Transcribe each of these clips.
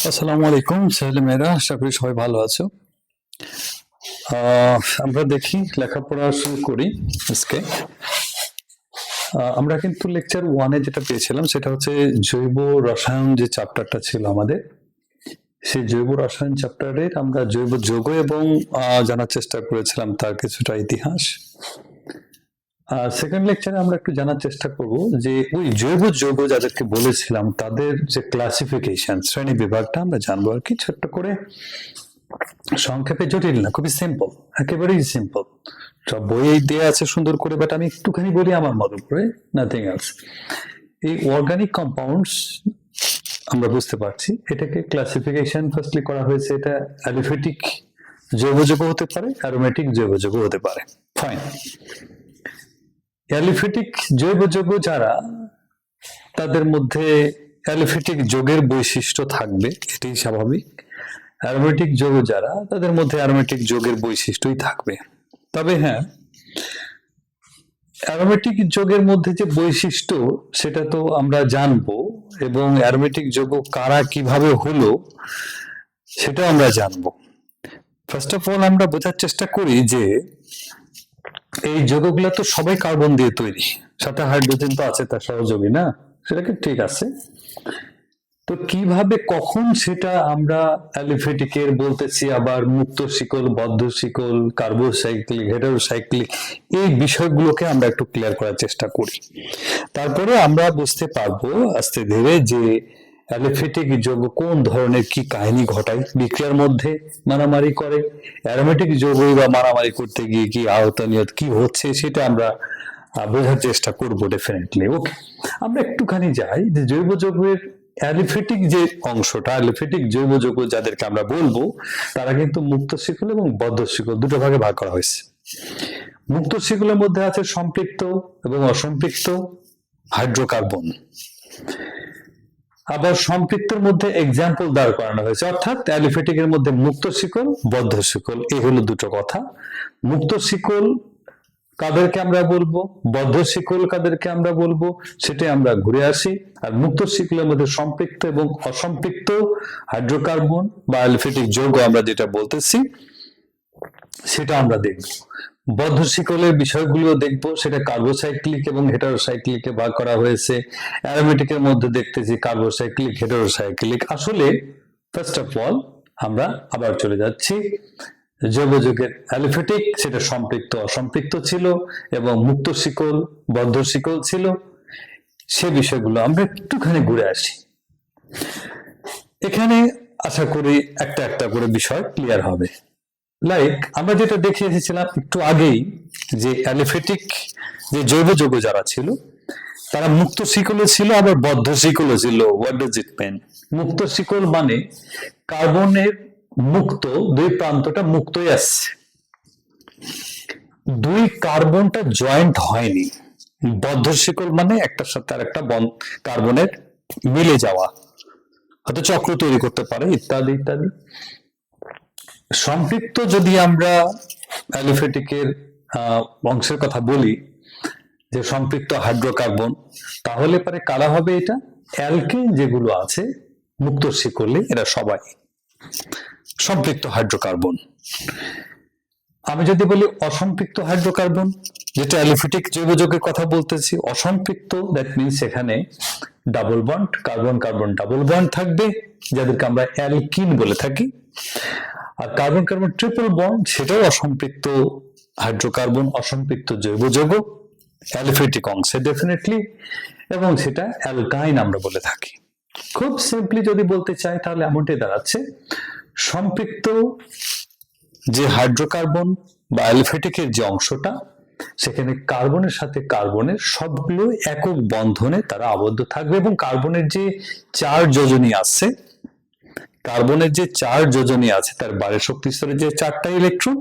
আসসালামু আলাইকুম ছেলেমেয়েরা, আশা করি সবাই ভালো আছো। আমরা দেখি লেখাপড়া শুরু করি আজকে। আমরা কিন্তু লেকচার 1-এ যেটা পেয়েছিলাম সেটা হচ্ছে জৈব রসায়ন, যে চ্যাপ্টারটা ছিল আমাদের, সেই জৈব রসায়ন চ্যাপ্টারের আমরা জৈব যৌগ এবং জানার চেষ্টা করেছিলাম তার কিছুটা ইতিহাস। সেকেন্ড লেকচারে আমরা একটু জানার চেষ্টা করব যে ওই জৈব যৌগ যাদেরকে বলেছিলাম তাদের যে ক্লাসিফিকেশন, শ্রেণী বিভাগটা আমরা জানবো আর কি, ছোট্ট করে, সংক্ষেপে, জটিল না, খুবই সিম্পল, একেবারেই সিম্পল। সব বইয়ে দেওয়া আছে সুন্দর করে, বাট আমি একটুখানি বলি আমার মতো করে, নাথিং এলস। এই অর্গানিক কম্পাউন্ডস আমরা বুঝতে পারছি, এটাকে ক্লাসিফিকেশন ফার্স্টলি করা হয়েছে, এটা অ্যালিফেটিক জৈব যৌগ হতে পারে, অ্যারোমেটিক জৈব যৌগ হতে পারে। ফাইন। অ্যালিফেটিক জৈব যৌগ যারা, তাদের মধ্যে অ্যালিফেটিক যোগের বৈশিষ্ট্য থাকবে, এটাই স্বাভাবিক। অ্যারোমেটিক যৌগ যারা, তাদের মধ্যে অ্যারোমেটিক যোগের বৈশিষ্ট্যই থাকবে। তবে হ্যাঁ, অ্যারোমেটিক যোগের মধ্যে যে বৈশিষ্ট্য সেটা তো আমরা জানবো, এবং অ্যারোমেটিক যৌগ কারা কিভাবে হলো সেটাও আমরা জানবো। ফার্স্ট অফ অল আমরা বোঝার চেষ্টা করি যে এই যৌগগুলো তো সবাই কার্বন দিয়ে তৈরি, সাথে হাইড্রোজেন তো আছে তার সহযোগী, না? সেটাকে ঠিক আছে। তো কিভাবে কখন সেটা আমরা অ্যালিফেটিকের বলতেছি, আবার মুক্ত শিকল, বদ্ধ শিকল, কার্বোসাইক্লিক, হেটেরোসাইক্লিক, এই বিষয়গুলোকে আমরা একটু ক্লিয়ার করার চেষ্টা করি। তারপরে আমরা বুঝতে পারবো আস্তে ধীরে যে অ্যালিফেটিক যৌগ কোন ধরনের কি কাহিনী ঘটায়, বিক্রিয়ার মধ্যে মারামারি করে, অ্যারোমেটিক যৌগই বা মারামারি করতে গিয়ে কি আহত নিহত কি হচ্ছে সেটা আমরা বোঝার চেষ্টা করবো ডেফিনেটলি। ওকে, আমরা একটুখানি যাই যে জৈব যৌগের অ্যালিফেটিক যে অংশটা, অ্যালিফেটিক জৈব যৌগ যাদেরকে আমরা বলবো, তারা কিন্তু মুক্ত শিকল এবং বদ্ধ শিকল দুটো ভাগে ভাগ করা হয়েছে। মুক্ত শিকলের মধ্যে আছে সম্পৃক্ত এবং অসম্পৃক্ত হাইড্রোকার্বন। আবার সম্পৃক্তের মধ্যে এক্সাম্পল দাঁড় করানো হয়েছে, অর্থাৎ অ্যালিফেটিকের মধ্যে মুক্ত শিকল, বদ্ধ শিকল, এই হলো দুটো কথা। মুক্ত শিকল কাদেরকে আমরা বলবো, বদ্ধ শিকল কাদেরকে আমরা বলবো, সেটাই আমরা ঘুরে আসি। আর মুক্ত শিকলের মধ্যে সম্পৃক্ত এবং অসম্পৃক্ত হাইড্রোকার্বন বা অ্যালিফেটিক যৌগ আমরা যেটা বলতেছি সেটা আমরা দেখব। বদ্ধ শিকলের বিষয়গুলো দেখবো, সেটা কার্বোসাইক্লিক এবং হেটারোসাইক্লিকে ভাগ করা হয়েছে। অ্যারোমেটিকের মধ্যে দেখতেছি কার্বোসাইক্লিক, হেটারোসাইক্লিক। আসলে ফার্স্ট অফ অল আমরা আবার চলে যাচ্ছি, জৈব যৌগের অ্যালিফেটিক সেটা সম্পৃক্ত অসম্পৃক্ত ছিল, এবং মুক্ত শিকল বদ্ধ শিকল ছিল, সে বিষয়গুলো আমরা একটুখানি ঘুরে আসি। এখানে আশা করি একটা একটা করে বিষয় ক্লিয়ার হবে। লাইক আমরা যেটা দেখে এসেছিলাম একটু আগেই, যে অ্যালিফেটিক যে জৈব যৌগ যারা ছিল তারা মুক্ত শিকলও ছিল, আবার বদ্ধ শিকলও ছিল। হোয়াট ডাজ ইট মিন? মুক্ত শিকল মানে কার্বনের মুক্ত দুই প্রান্তটা মুক্তই আসছে, দুই কার্বনটা জয়েন্ট হয়নি। বদ্ধ শিকল মানে একটার সাথে আর একটা কার্বনের মিলে যাওয়া, হয়তো চক্র তৈরি করতে পারে, ইত্যাদি ইত্যাদি। সম্পৃক্ত যদি আমরা অ্যালিফেটিকের অংশের কথা বলি, যে সম্পৃক্ত হাইড্রোকার্বন, তাহলে পরে কারা হবে? এটা অ্যালকেন যেগুলো আছে মুক্ত শিকলে, এরা সবাই সম্পৃক্ত হাইড্রোকার্বন। আমি যদি বলি অসম্পৃক্ত হাইড্রোকার্বন, যেটা অ্যালিফেটিক জৈব যৌগের কথা বলতেছি, অসম্পৃক্ত, দ্যাট মিনস এখানে double bond, carbon carbon double bond থাকবে, যাদেরকে আমরা অ্যালকিন বলে থাকি। আর কার্বন কার্বন ট্রিপল বন্ড, সেটাও অসম্পৃক্ত হাইড্রোকার্বন, অসম্পৃক্ত জৈব যৌগ অ্যালিফেটিক অংশে ডেফিনেটলি, এবং সেটা অ্যালকাইন আমরা বলে থাকি। খুব সিম্পলি যদি বলতে চাই তাহলে এমনটাই দাঁড়াচ্ছে, সম্পৃক্ত যে হাইড্রোকার্বন বা অ্যালিফেটিকের যে অংশটা, সেখানে কার্বনের সাথে কার্বনের সবগুলো একক বন্ধনে তারা আবদ্ধ থাকবে, এবং কার্বনের যে চার যোজনী আছে, কার্বনের যে চার যোজনী আছে, তার বারের শক্তি স্তরে যে চারটা ইলেকট্রন,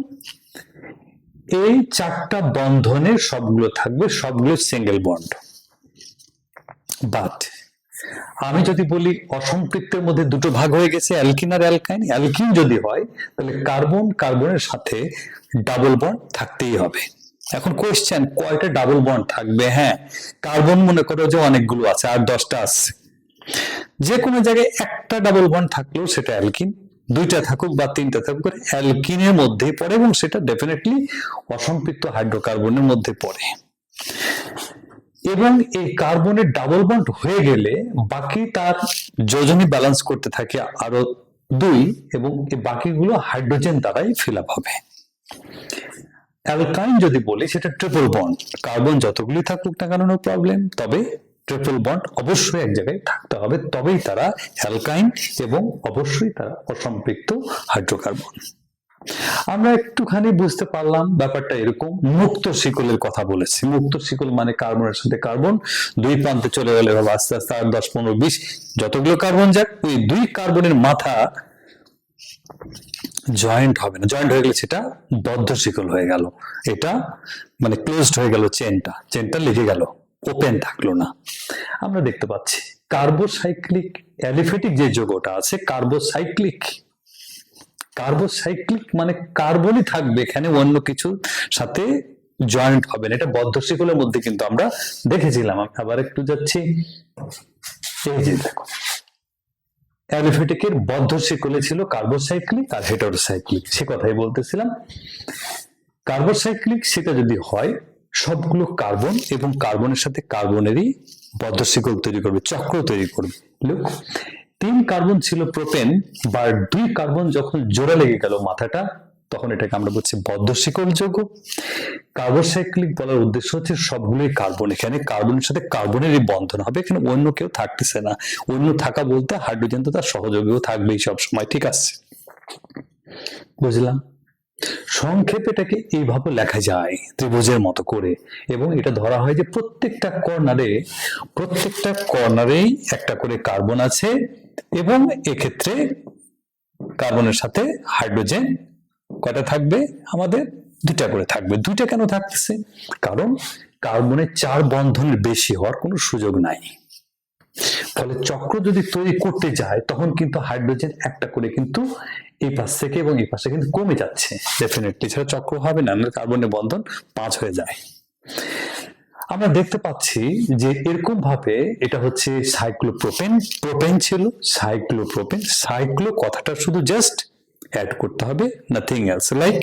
এই চারটা বন্ধনে সবগুলো থাকবে, সবগুলো সিঙ্গেল বন্ড। বাট আমি যদি বলি অসম্পৃক্তের মধ্যে দুটো ভাগ হয়ে গেছে, অ্যালকিন আর অ্যালকাইন, অ্যালকিন যদি হয় তাহলে কার্বন কার্বনের সাথে ডাবল বন্ড থাকতেই হবে। এখন কোয়েশ্চেন, কয়টা ডাবল বন্ড থাকবে? হ্যাঁ, কার্বন মনে করো যে অনেকগুলো আছে, আর 10টা আছে, যে কোনো জায়গায় একটা ডাবল বন্ড থাকলেও সেটা অ্যালকিন, দুইটা থাকুক বা তিনটা থাকুক অ্যালকিনের মধ্যেই পড়ে এবং সেটা ডেফিনেটলি অসম্পৃক্ত হাইড্রোকার্বনের মধ্যে পড়ে। এবং এই কার্বনের ডাবল বন্ড হয়ে গেলে বাকি তার যোজনী ব্যালেন্স করতে থাকে আরো 2 এবং এই বাকিগুলো হাইড্রোজেন দ্বারাই ফিল আপ হবে। অ্যালকাইন যদি বলি সেটা ট্রিপল বন্ড, কার্বন যতগুলি থাকুক না কেন নো প্রবলেম, তবে ট্রিপল বন্ড অবশ্যই এক জায়গায় থাকতে হবে, তবেই তারা অ্যালকাইন এবং অবশ্যই তারা অসম্পৃক্ত হাইড্রোকার্বন। আমরা একটুখানি বুঝতে পারলাম ব্যাপারটা এরকম। মুক্ত শিকলের কথা বলেছি, মুক্ত শিকল মানে কার্বনের সাথে কার্বন দুই প্রান্তে চলে গেলে আস্তে আস্তে 8, 10, 15, 20 যতগুলো কার্বন যাক ওই 2 কার্বনের মাথা জয়েন্ট হবে না, জয়েন্ট হয়ে গেলে সেটা বদ্ধ শিকল হয়ে গেল, এটা মানে ক্লোজড হয়ে গেল, চেনটা লেগে গেল, ওপেন থাকলো না। আমরা দেখতে পাচ্ছি কার্বোসাইক্লিক অ্যালিফেটিক যে যৌগটা আছে কার্বোসাইক্লিক মানে কার্বনই থাকবে এখানে, অন্য কিছু সাথে জয়েন্ট হবে না, এটা বদ্ধ শিকলের মধ্যে কিন্তু আমরা দেখেছিলাম। আবার একটু যাচ্ছি, এই যে দেখো অ্যালিফেটিকের বদ্ধ শিকলে ছিল কার্বোসাইক্লিক আর হেটারোসাইক্লিক, সে কথাই বলতেছিলাম। কার্বোসাইক্লিক সেটা যদি হয় সবগুলো কার্বন এবং কার্বনের সাথে কার্বনেরই বদ্ধ শিকল তৈরি করবে, চক্র তৈরি করবে। লুক, 3 কার্বন ছিল প্রোপেন, বা 2 কার্বন যখন জোড়া লেগে গেল মাথাটা, তখন এটাকে আমরা বলছি বদ্ধ শিকল যৌগ। কার্বোসাইক্লিক বলার উদ্দেশ্য হচ্ছে সবগুলোই কার্বন, এখানে কার্বনের সাথে কার্বনেরই বন্ধন হবে, এখানে অন্য কেউ থাকতেছে না। অন্য থাকা বলতে হাইড্রোজেন তো তার সহযোগীও থাকবেই সব সময়, ঠিক আছে, বুঝলাম। সংক্ষেপে এটাকে এইভাবে লেখা যায় ত্রিভুজের মতো করে, এবং এটা ধরা হয় যে প্রত্যেকটা কর্নারেই একটা করে কার্বন আছে, এবং এক্ষেত্রে কার্বনের সাথে হাইড্রোজেন কয়টা থাকবে, আমাদের 2টা করে থাকবে। 2টা কেন থাকতেছে? কারণ কার্বনের 4 বন্ধনের বেশি হওয়ার কোনো সুযোগ নাই, ফলে চক্র যদি তৈরি করতে যায় তখন কিন্তু হাইড্রোজেন একটা করে কিন্তু এই পাশ থেকে এবং এই পাশে কিন্তু কমে যাচ্ছে, ডেফিনেটলি সেটা চক্র হবে না, কার্বনের বন্ধন 5 হয়ে যায়। আমরা দেখতে পাচ্ছি যে এরকম ভাবে এটা হচ্ছে প্রোপেন ছিল সাইক্লোপ্রোপেন, সাইক্লো কথাটা শুধু জাস্ট অ্যাড করতে হবে, নাথিং এলস। লাইক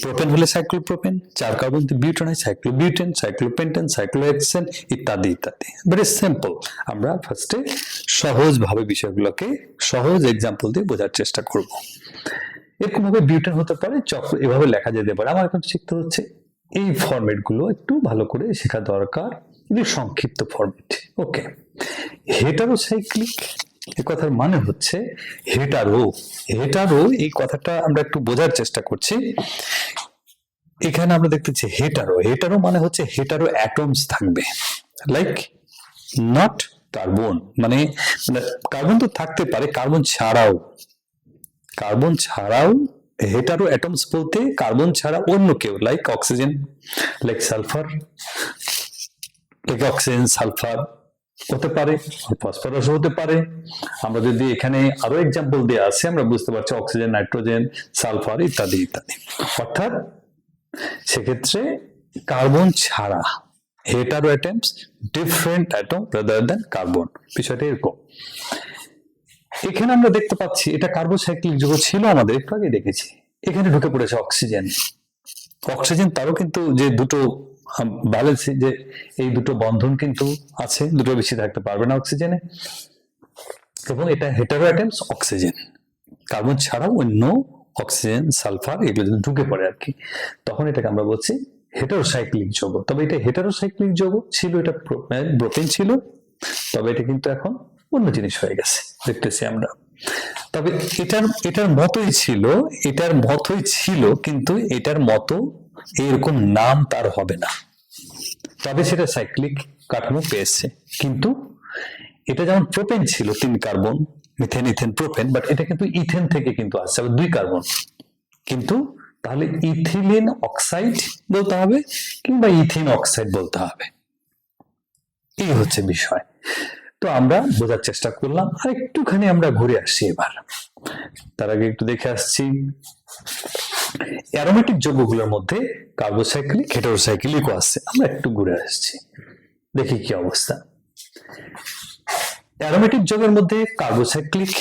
প্রোপেন হলে সাইক্লোপ্রোপেন, 4 কার্বন বিউটেন হয় সাইক্লোবিউটেন, সাইক্লোপেন্টেন, সাইক্লোহেক্সেন ইত্যাদি ইত্যাদি। Very simple. আমরা ফার্স্টে সহজ ভাবে বিষয়গুলোকে সহজ এক্সাম্পল দিয়ে বোঝার চেষ্টা করব। এরকম ভাবে বিউটেন হতে পারে, চক্র এভাবে লেখা যেতে পারে। আমার এখন শিখতে হচ্ছে এই ফরম্যাট গুলো একটু ভালো করে শেখা দরকার, এগুলো সংক্ষিপ্ত ফরম্যাট। ওকে, হেটারোসাইক্লিক এই কথার মানে হচ্ছে হেটারো এই কথাটা আমরা একটু বোঝার চেষ্টা করছি। এখানে আমরা দেখতেছি হেটারো মানে হচ্ছে হেটারো অ্যাটমস থাকবে, লাইক নট কার্বন, মানে কার্বন তো থাকতে পারে, কার্বন ছাড়াও হেটারো অ্যাটমস বলতে কার্বন ছাড়া অন্য কেউ, like oxygen, like sulphur, sulphur হতে পারে, ফসফরাস হতে পারে। আমরা যদি এখানে আরো এক্সাম্পল দেওয়া আছে আমরা বুঝতে পারছি অক্সিজেন, নাইট্রোজেন, সালফার ইত্যাদি ইত্যাদি। অর্থাৎ সেক্ষেত্রে কার্বন ছাড়া hetero atoms, different atom rather than carbon, বিষয়টা এরকম। এখানে আমরা দেখতে পাচ্ছি এটা কার্বোসাইক্লিক যৌগ ছিল, আমাদের একটু আগে দেখেছি। এখানে ঢুকে পড়েছে অক্সিজেন, তারও কিন্তু যে দুটো ব্যালেন্স, যে এই দুটো বন্ধন কিন্তু আছে, দুটো বেশি থাকতে পারবে না অক্সিজেনে, এবং এটা হেটারো অ্যাটমস অক্সিজেন, কার্বন ছাড়াও অন্য অক্সিজেন, সালফার এগুলো যদি ঢুকে পড়ে আর কি, তখন এটাকে আমরা বলছি হেটারোসাইক্লিক যৌগ। তবে এটা হেটারোসাইক্লিক যৌগ ছিল, এটা প্রোপেন ছিল, তবে এটা কিন্তু এখন অন্য জিনিস হয়ে গেছে দেখতেছি আমরা। তবে এটার মতোই ছিল, কিন্তু এটার মতো এরকম নাম তার হবে না, তবে সেটা সাইক্লিক কাঠামো পেয়েছে। কিন্তু এটা যেমন প্রোপেন ছিল 3 carbon, methane, ethane, propane, but এটা কিন্তু ইথেন থেকে কিন্তু আসছে, 2 কার্বন, কিন্তু তাহলে ইথিলিন অক্সাইড বলতে হবে কিংবা ইথিন অক্সাইড বলতে হবে, এই হচ্ছে বিষয়। তো আমরা বোঝার চেষ্টা করলাম, আর একটুখানি আমরা ঘুরে আসছি এবার। তার আগে একটু দেখে আসছি অ্যারোমেটিক যৌগগুলোর মধ্যে কার্বোসাইক্লিক, হেটারোসাইক্লিকও আছে। আমরা একটু ঘুরে আসছি, দেখি কি অবস্থা। অ্যারোমেটিক যৌগের মধ্যে কার্বোসাইক্লিক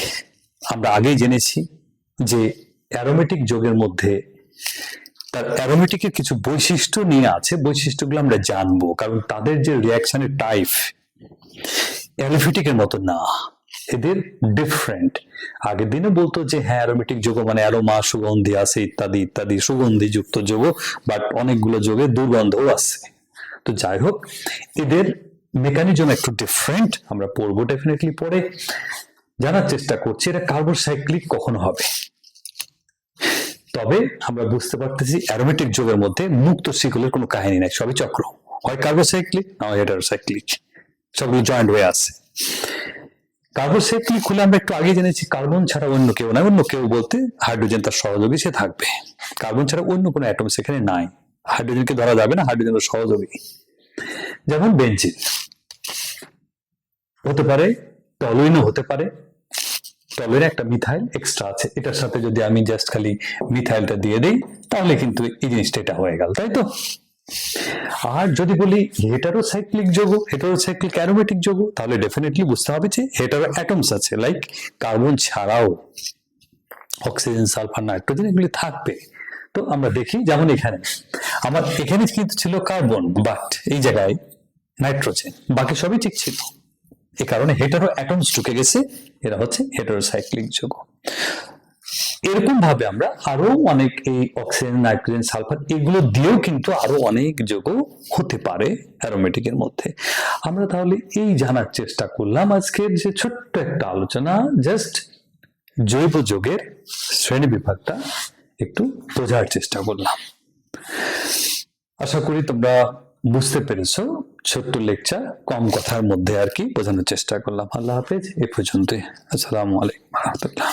আমরা আগেই জেনেছি যে অ্যারোমেটিক যৌগের মধ্যে তার অ্যারোমেটিকের কিছু বৈশিষ্ট্য নিয়ে আছে, বৈশিষ্ট্যগুলো আমরা জানবো, কারণ তাদের যে রিয়াকশনের টাইপ অ্যালিফেটিকের মতো না, এদের ডিফারেন্ট। আগের দিনে বলতো যে হ্যাঁ অ্যারোমেটিক যৌগ মানে অ্যারোমা, সুগন্ধি আছে ইত্যাদি ইত্যাদি, সুগন্ধি যুক্ত যৌগ, বাট অনেকগুলো যৌগে দুর্গন্ধও আছে। তো যাই হোক, এদের মেকানিজম একটু ডিফারেন্ট, আমরা পড়বো ডেফিনেটলি, পরে জানার চেষ্টা করছি এটা কার্বোসাইক্লিক কখন হবে। তবে আমরা বুঝতে পারতেছি অ্যারোমেটিক যৌগের মধ্যে মুক্ত শিকলের কোনো কাহিনী নাই, সবই চক্র, হয় কার্বোসাইক্লিক না হয় হেটারোসাইক্লিক, সবগুলো জয়েন্ট হয়ে আছে। কার্বোসাইক্লিক হলে আমরা একটু আগে জেনেছি কার্বন ছাড়া অন্য কেউ নাই, অন্য কেউ বলতে হাইড্রোজেন তার সহযোগী সে থাকবে, কার্বন ছাড়া অন্য কোনো অ্যাটম সেখানে নাই, হাইড্রোজেনকে ধরা যাবে না, হাইড্রোজেন সহযোগী। যেমন বেনজিন হতে পারে, টলুইনও হতে পারে, টলুইনে একটা মিথাইল এক্সট্রা আছে, এটার সাথে যদি আমি জাস্ট খালি মিথাইলটা দিয়ে দেই তাহলে কিন্তু এই জিনিসটা এটা হয়ে গেল, তাই তো। আর যদি বলি হেটারোসাইক্লিক যৌগ, হেটারোসাইক্লিক অ্যারোমেটিক যৌগ, তাহলে ডেফিনেটলি বুঝতে হবে যে হেটারো অ্যাটমস আছে, লাইক কার্বন ছাড়াও অক্সিজেন, সালফার, নাইট্রোজেন এগুলি থাকবে। তো আমরা দেখি যেমন এখানে আমার এখানে কিন্তু ছিল কার্বন, বাট এই জায়গায় নাইট্রোজেন, বাকি সবই ঠিক ছিল, এই কারণে হেটারো অ্যাটমস ঢুকে গেছে, এরা হচ্ছে হেটারোসাইক্লিক যৌগ। এরকম ভাবে আমরা আরো অনেক এই অক্সিজেন, নাইট্রোজেন, সালফার এগুলো দিয়েও কিন্তু আরো অনেক যৌগ হতে পারে অ্যারোমেটিকের মধ্যে। আমরা তাহলে এই জানার চেষ্টা করলাম আজকের যে ছোট্ট একটা আলোচনা, জাস্ট জৈব যৌগের শ্রেণী বিভাগটা একটু বোঝার চেষ্টা করলাম। আশা করি তোমরা বুঝতে পেরেছো, ছোট্ট লেকচার, কম কথার মধ্যে আর কি বোঝানোর চেষ্টা করলাম। আল্লাহ হাফেজ, এ পর্যন্তই। আসসালামু আলাইকুম ওয়া রাহমাতুল্লাহ।